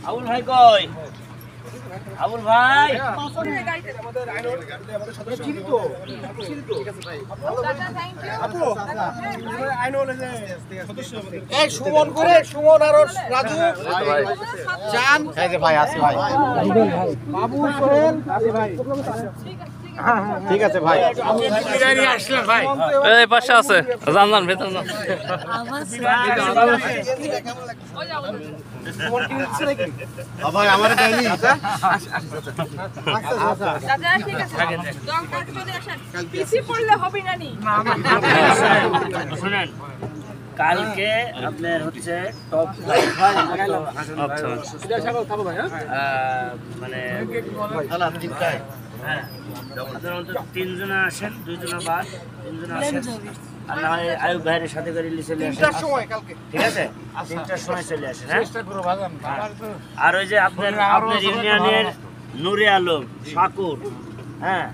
আবুল ভাই কই? আবুল ভাই সুমন করে সুমন আর রাজু জান ভাই আছে ভাই বাবু সোহেল ভাই ঠিক আছে ভাই আসলেন ভাই এই পাশে আছে জান জান ভেতর না ভাই আমার দেয়নি দাদা ঠিক আছে দরকার চলে আসেন পিছি পড়লে হবে না নি শুনেন কালকে আপনার হচ্ছে টপ মানে হ্যাঁ আপনার অন্তত 3 জন আসেন 2 জন বাদ 3 জন আসেন আর না হয় আয়ুব ভাইয়ের সাথে করে চলে আসেন ঠিক আছে 3টার সময় চলে আসেন হ্যাঁ আর ওই যে আপনার ইউনিয়নের নূরে আলম শাকুর হ্যাঁ